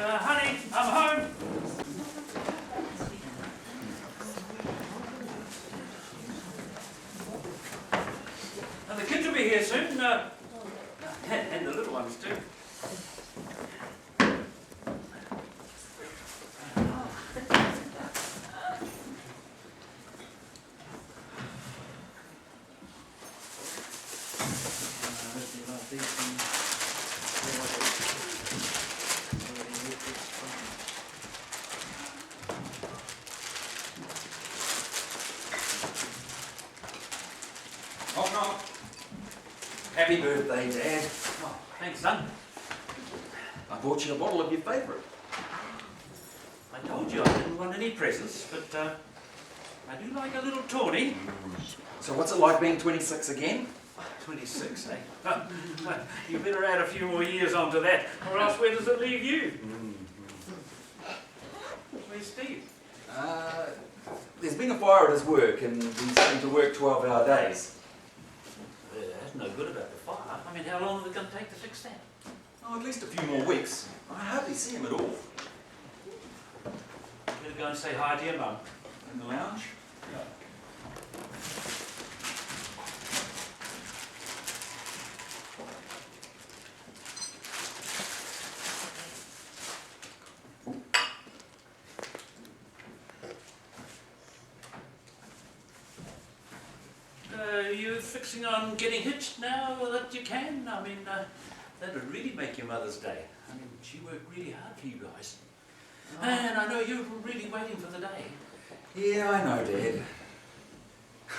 Honey, I'm home. And the kids will be here soon. And the little ones too. Knock, knock. Happy birthday, Dad. Oh, thanks, son. I bought you a bottle of your favourite. I told you I didn't want any presents, but I do like a little tawny. So what's it like being 26 again? 26, eh? You better add a few more years onto that, or else where does it leave you? Where's Steve? There's been a fire at his work and he's having to work 12-hour days. That's no good about the fire. I mean, how long is it going to take to fix that? Oh, at least a few more weeks. I hardly see him at all. Better go and say hi to your mum. In the lounge? You're fixing on getting hitched now that you can? I mean, that would really make your Mother's Day. I mean, she worked really hard for you guys. Oh. And I know you're really waiting for the day. Yeah, I know, Dad.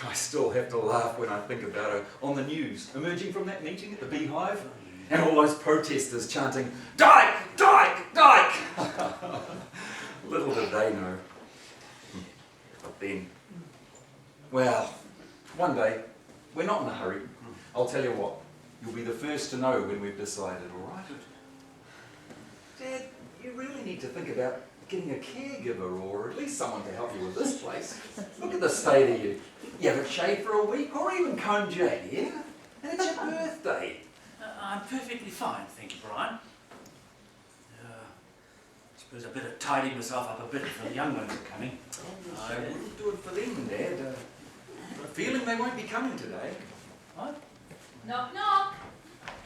I still have to laugh when I think about her on the news, emerging from that meeting at the Beehive, and all those protesters chanting, "Dyke! Dyke! Dyke!" Little did they know. But then, well, one day, we're not in a hurry. I'll tell you what, you'll be the first to know when we've decided, all right? Dad, you really need to think about getting a caregiver or at least someone to help you with this place. Look at the state of you. You haven't shaved for a week or even combed your hair. And it's your birthday. I'm perfectly fine, thank you, Brian. I suppose I better tidy myself up a bit for the young ones are coming. I wouldn't do it for them, Dad. I've got a feeling they won't be coming today. What? Knock, knock.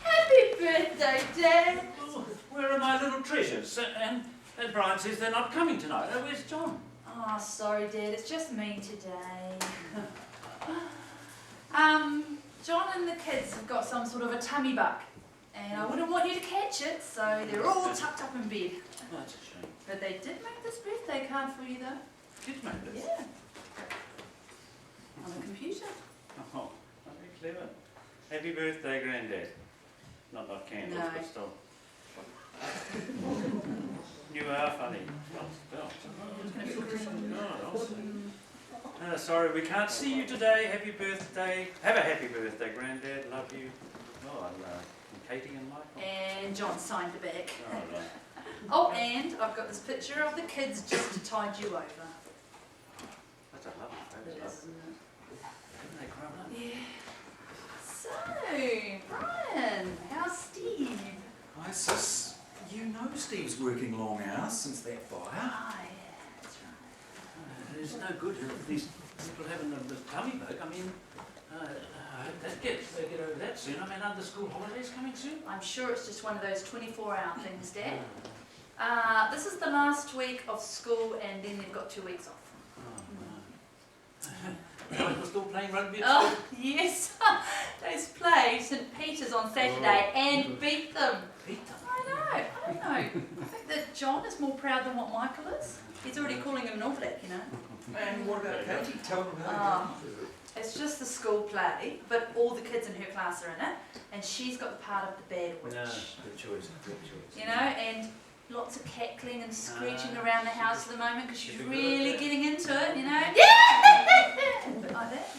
Happy birthday, Dad. Oh, where are my little treasures? And Brian says they're not coming tonight. Where's John? Oh, sorry, Dad. It's just me today. John and the kids have got some sort of a tummy bug, and I wouldn't want you to catch it, so they're all tucked up in bed. Oh, that's a shame. But they did make this birthday card for you, though. Did make this? Yeah. On the computer. Oh, very clever. Happy birthday, Granddad. Not candles, No. but still. You are funny. Sorry, we can't see you today. Happy birthday. Have a happy birthday, Granddad. Love you. Oh, and Katie and Michael. And John signed the back. Oh, no. Oh, and I've got this picture of the kids just to tide you over. That's a lovely photo. Haven't they grown up? Yeah. So, Brian, how's Steve? Hi, sis. You know Steve's working long hours since that fire. Ah, yeah, that's right. It's no good if these people having the tummy bug. I mean, I hope they get over that soon. I mean, are the school holidays coming soon? I'm sure it's just one of those 24-hour things, Dad. This is the last week of school, and then they've got 2 weeks off. Oh, no. We're still playing rugby at Oh, school? yes. Those played St. Peter's on Saturday and beat them. Beat them? I know. I think that John is more proud than what Michael is. He's already calling him an All Black, you know. And what about Katie? Tell them how It's just the school play, but all the kids in her class are in it, and she's got the part of the bad witch. No, good choice, good choice. You know, and lots of cackling and screeching around the house at the moment because she's Should be really good. getting into it, you know. Yeah! Like that.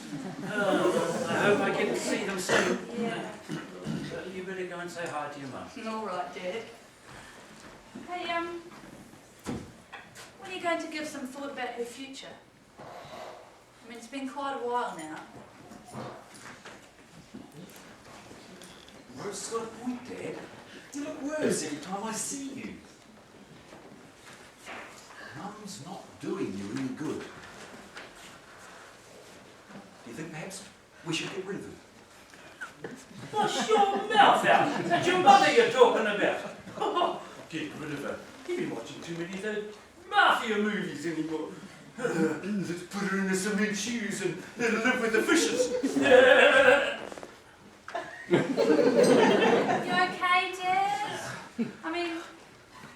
Oh, I hope I get to see them soon. Yeah. You better go and say hi to your mum. All right, Dad. Hey, when are you going to give some thought about her future? I mean, it's been quite a while now. Rose's got a point, Dad. You look worse every time I see you. Mum's not doing you any good. Do you think perhaps we should get rid of her? Wash your mouth out. That's your mother you're talking about. Oh, get rid of her. You've been watching too many of those mafia movies anymore. Let's put her in the cement shoes and let her live with the fishes. You okay, Dad? I mean,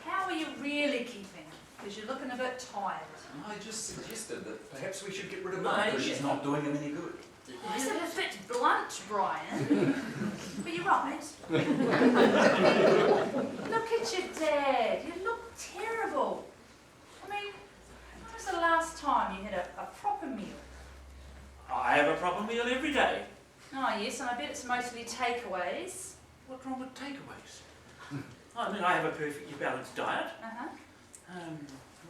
how are you really keeping? Because you're looking a bit tired. I just suggested that perhaps we should get rid of Mum because she's not doing him any good. It's a bit blunt, Brian. But you're right. Look at you, Dad. You look terrible. I mean, when was the last time you had a proper meal? I have a proper meal every day. Oh, yes, and I bet it's mostly takeaways. What's wrong with takeaways? I mean, I have a perfectly balanced diet. Uh-huh.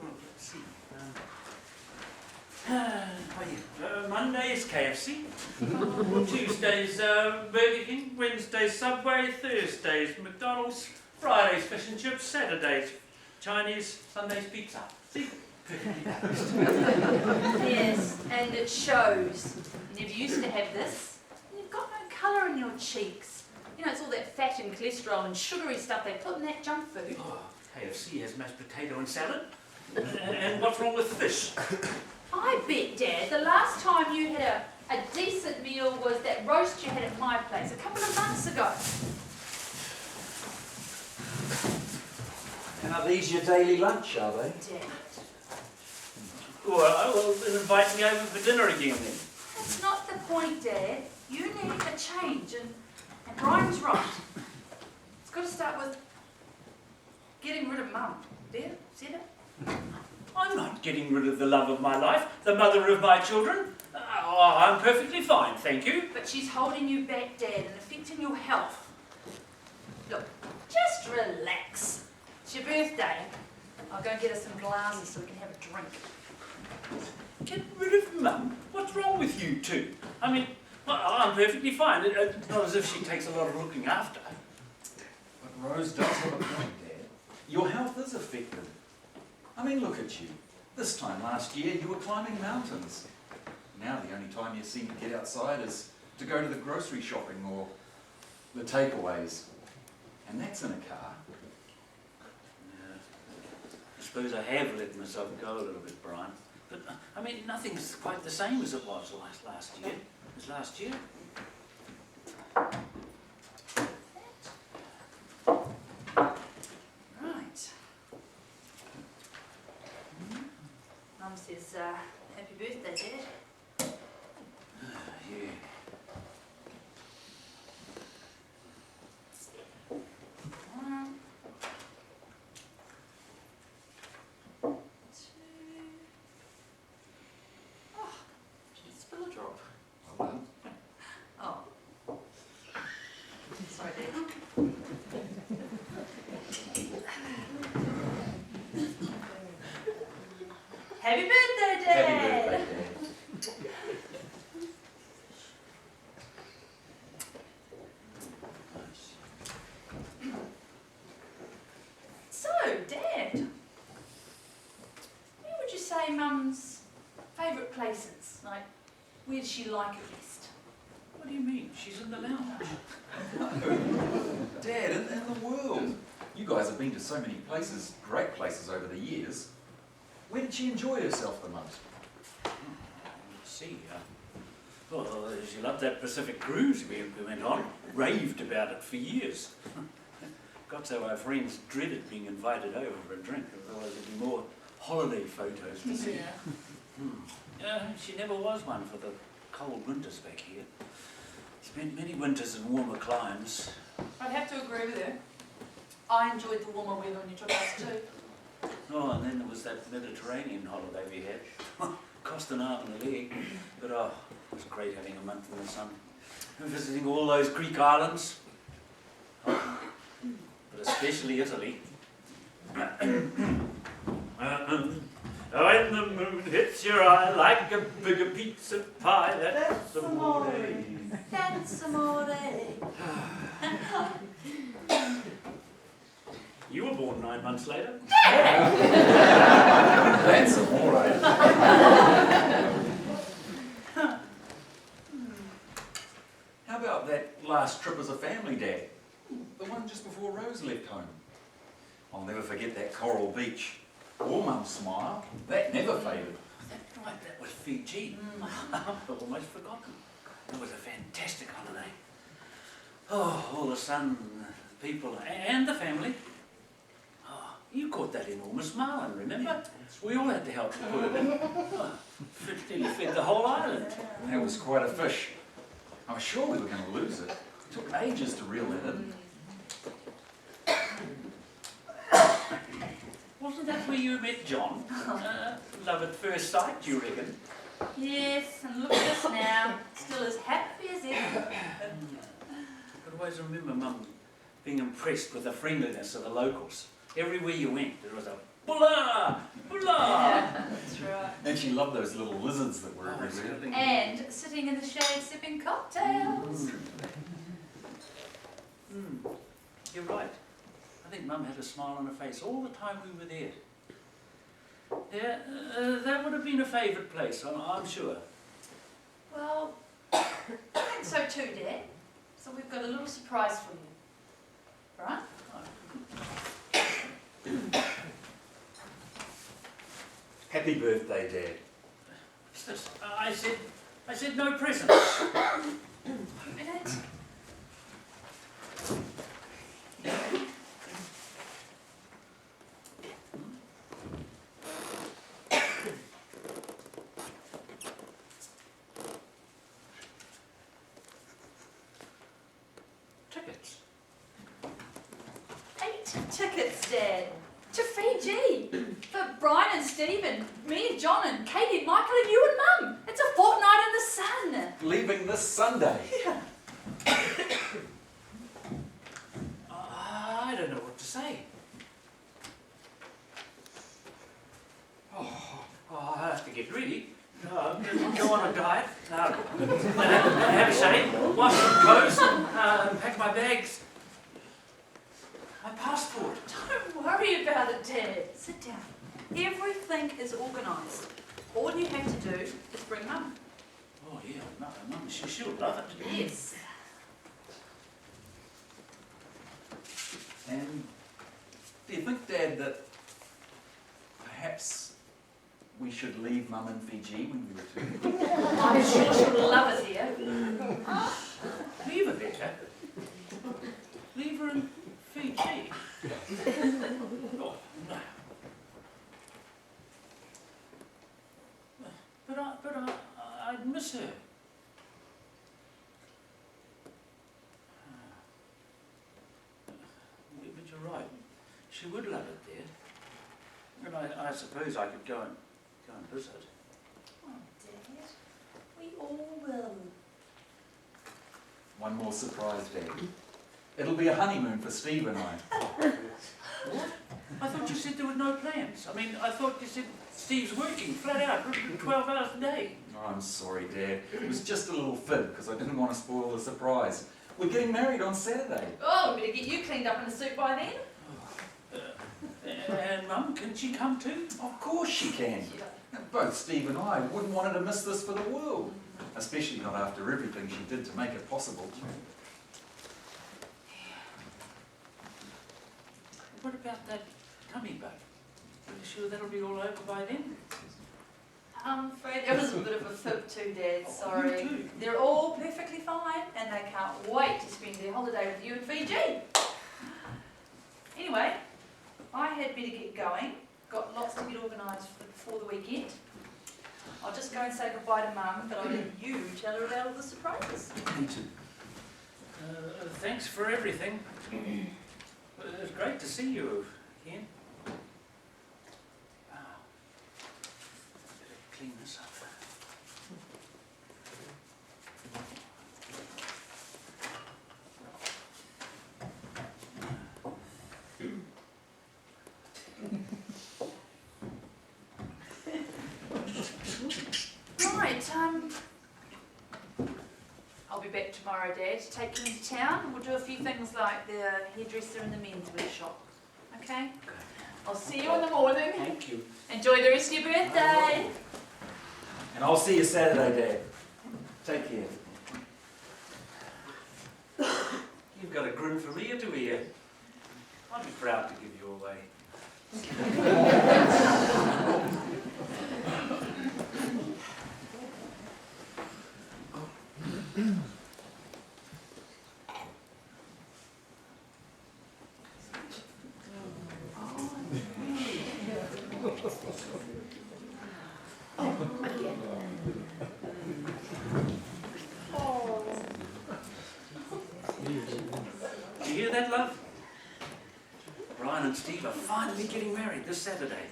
Well, let's see. Mondays KFC, Tuesdays Burger King, Wednesdays Subway, Thursdays McDonald's, Fridays fish and chips, Saturdays Chinese, Sundays pizza. See? Perfectly balanced. Yes, and it shows. You never used to have this. And you've got no colour in your cheeks. You know, it's all that fat and cholesterol and sugary stuff they put in that junk food. Oh, KFC has mashed potato and salad. And what's wrong with fish? I bet, Dad, the last time you had a decent meal was that roast you had at my place a couple of months ago. Are these your daily lunch, are they? Dad, Well, then invite me over for dinner again then. that's not the point, Dad. You need a change, and Brian's right. It's got to start with getting rid of Mum. There, said it? I'm not getting rid of the love of my life, the mother of my children. I'm perfectly fine, thank you. But she's holding you back, Dad, and affecting your health. Look, just relax. It's your birthday. I'll go and get us some glasses so we can have a drink. Get rid of Mum? What's wrong with you two? I mean, I'm perfectly fine. It's not as if she takes a lot of looking after. But Rose does have a point, Dad. Your health is affected. I mean, look at you. This time last year, you were climbing mountains. Now the only time you seem to get outside is to go to the grocery shopping or the takeaways. And that's in a car. Yeah. I suppose I have let myself go a little bit, Brian. But, I mean, nothing's quite the same as it was last year. As last year. Right. Mum says, happy birthday, Dad. Yeah. One, two. Oh, did spill a drop? Well done. Oh. Sorry, Dad. Happy birthday, Dad! Happy birthday, Dad. So, Dad, where would you say Mum's favourite places? Like, where does she like it best? What do you mean? She's in the lounge. Dad, in the world. You guys have been to so many places, great places over the years. Where did she enjoy herself the most? Let's see. Well, she loved that Pacific cruise we went on. Raved about it for years. Got so our friends dreaded being invited over for a drink, otherwise there'd be more holiday photos to see. She never was one for the cold winters back here. Spent many winters in warmer climes. I'd have to agree with her. I enjoyed the warmer weather when you took us too. Oh, and then there was that Mediterranean holiday we had. Cost an arm and a leg, but it was great having a month in the sun. And visiting all those Greek islands. But especially Italy. When the moon hits your eye like a bigger pizza pie, that's amore. That's amore. You were born 9 months later. That's all right. How about that last trip as a family, Dad? The one just before Rose left home. I'll never forget that coral beach. Or Mum's smile. That never faded. That's right, that was Fiji. I've almost forgotten. It was a fantastic holiday. Oh, all the sun, the people, and the family. Oh, you caught that enormous marlin, remember? We all had to help to put it in. Oh, fed the whole island. That was quite a fish. I was sure we were going to lose it. It took ages to reel it in. Wasn't that where you met John? Love at first sight, do you reckon? Yes, and look at us now, still as happy as ever. I always remember Mum being impressed with the friendliness of the locals. Everywhere you went, there was a bulla, bulla. Yeah, that's right. And she loved those little lizards that were everywhere. And sitting in the shade sipping cocktails. You're right. I think Mum had a smile on her face all the time we were there. Yeah, that would have been a favourite place, I'm sure. Well, I think so too, Dad. So we've got a little surprise for you. Right? Happy birthday, Dad. What's this? I said no presents. Open it. Tickets. 8 tickets, Dad. To Fiji. For Brian and Stephen, me and John and Katie and Michael and you and Mum. It's a fortnight in the sun. Leaving this Sunday. I don't know what to say. Oh, I have to get ready. Go on a diet. Have a shave. Wash some clothes. Pack my bags. My passport. Don't worry about it, Dad. Sit down. Everything is organised. All you have to do is bring Mum. Oh yeah, Mum, she'll love it. Yes. And do you think, Dad, that perhaps we should leave Mum in Fiji when we return? I'm sure she'll love it here. Leave her there. Leave her in Fiji. Oh, no. But I'd miss her. But you're right. She would love it there. And I suppose I could go and visit. Oh, Dad. We all will. One more surprise, Dad. It'll be a honeymoon for Steve and I. What? I thought you said there were no plans. I mean, I thought you said Steve's working flat out, 12 hours a day. Oh, I'm sorry, Dad. It was just a little fib because I didn't want to spoil the surprise. We're getting married on Saturday. Oh, we better get you cleaned up in a suit by then. And Mum, can she come too? Of course she can. Both Steve and I wouldn't want her to miss this for the world. Especially not after everything she did to make it possible. What about that tummy bug? Are you sure that'll be all over by then? I'm afraid that was a bit of a fib too, Dad. Oh, Sorry. you too. They're all perfectly fine and they can't wait to spend their holiday with you in Fiji. Anyway, I had better get going. Got lots to get organised before the weekend. I'll just go and say goodbye to Mum, but I'll let you tell her about all the surprises. Me too. Thanks for everything. It was great to see you again. Better clean this up. Right, I'll be back tomorrow, Dad, to take you into town and we'll do a few things like the hairdresser and the menswear shop. Okay? I'll see you in the morning. Thank you. Enjoy the rest of your birthday. And I'll see you Saturday, Dad. Take care. You've got a groom for me to ear. I'd be proud to give you away. Did you hear that, love? Brian and Steve are finally getting married this Saturday.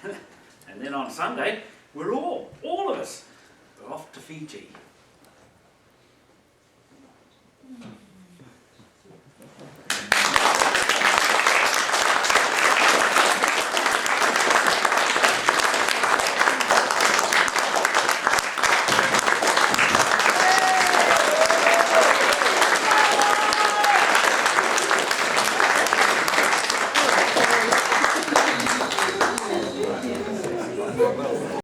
And then on Sunday, we're all of us, we're off to Fiji.